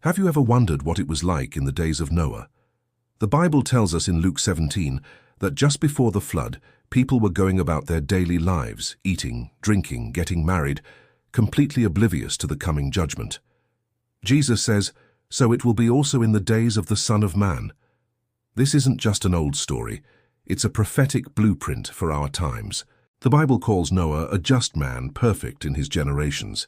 Have you ever wondered what it was like in the days of Noah? The Bible tells us in Luke 17 that just before the flood, people were going about their daily lives, eating, drinking, getting married, completely oblivious to the coming judgment. Jesus says, "So it will be also in the days of the Son of Man." This isn't just an old story, it's a prophetic blueprint for our times. The Bible calls Noah a just man, perfect in his generations.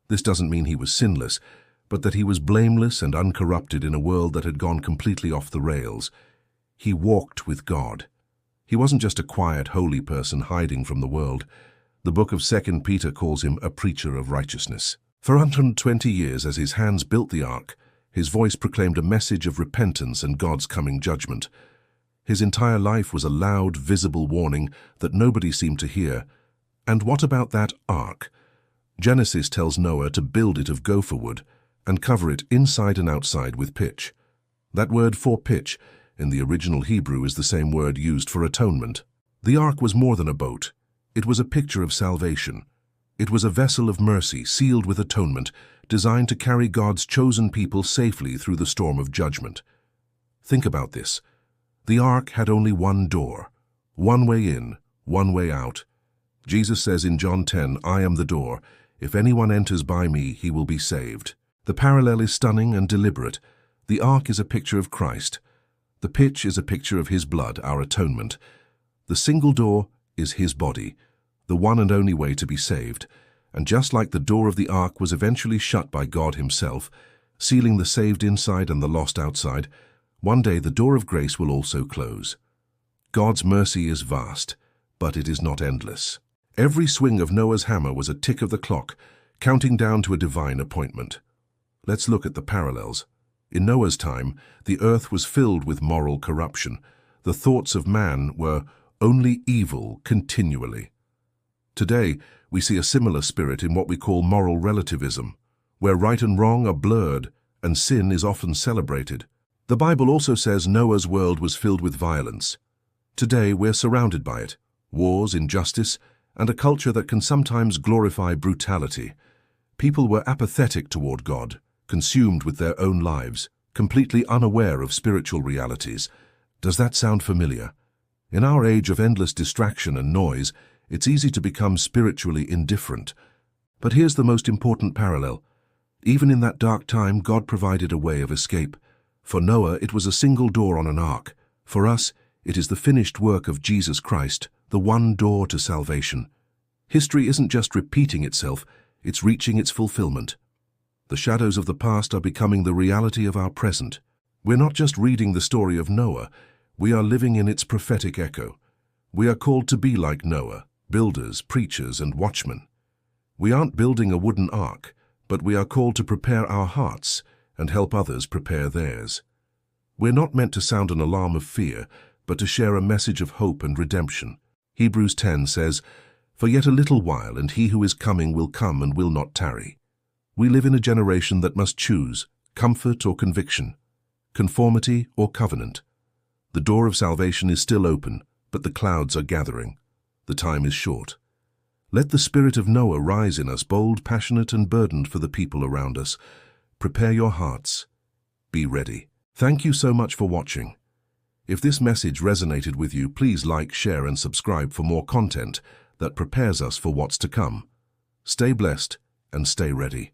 This doesn't mean he was sinless, but that he was blameless and uncorrupted in a world that had gone completely off the rails. He walked with God. He wasn't just a quiet, holy person hiding from the world. The book of 2 Peter calls him a preacher of righteousness. For 120 years, as his hands built the ark, his voice proclaimed a message of repentance and God's coming judgment. His entire life was a loud, visible warning that nobody seemed to hear. And what about that ark? Genesis tells Noah to build it of gopher wood and cover it inside and outside with pitch. That word for pitch in the original Hebrew is the same word used for atonement. The ark was more than a boat. It was a picture of salvation. It was a vessel of mercy sealed with atonement, designed to carry God's chosen people safely through the storm of judgment. Think about this. The ark had only one door, one way in, one way out. Jesus says in John 10, "I am the door. If anyone enters by me, he will be saved." The parallel is stunning and deliberate. The ark is a picture of Christ. The pitch is a picture of his blood, our atonement. The single door is his body, the one and only way to be saved. And just like the door of the ark was eventually shut by God himself, sealing the saved inside and the lost outside, one day the door of grace will also close. God's mercy is vast, but it is not endless. Every swing of Noah's hammer was a tick of the clock, counting down to a divine appointment. Let's look at the parallels. In Noah's time, the earth was filled with moral corruption. The thoughts of man were only evil continually. Today, we see a similar spirit in what we call moral relativism, where right and wrong are blurred and sin is often celebrated. The Bible also says Noah's world was filled with violence. Today, we're surrounded by it: wars, injustice, and a culture that can sometimes glorify brutality. People were apathetic toward God, consumed with their own lives, completely unaware of spiritual realities. Does that sound familiar? In our age of endless distraction and noise, it's easy to become spiritually indifferent. But here's the most important parallel. Even in that dark time, God provided a way of escape. For Noah, it was a single door on an ark. For us, it is the finished work of Jesus Christ, the one door to salvation. History isn't just repeating itself, it's reaching its fulfillment. The shadows of the past are becoming the reality of our present. We're not just reading the story of Noah, we are living in its prophetic echo. We are called to be like Noah, builders, preachers, and watchmen. We aren't building a wooden ark, but we are called to prepare our hearts and help others prepare theirs. We're not meant to sound an alarm of fear, but to share a message of hope and redemption. Hebrews 10 says, "For yet a little while, and he who is coming will come and will not tarry." We live in a generation that must choose comfort or conviction, conformity or covenant. The door of salvation is still open, but the clouds are gathering. The time is short. Let the spirit of Noah rise in us, bold, passionate, and burdened for the people around us. Prepare your hearts. Be ready. Thank you so much for watching. If this message resonated with you, please like, share, and subscribe for more content that prepares us for what's to come. Stay blessed and stay ready.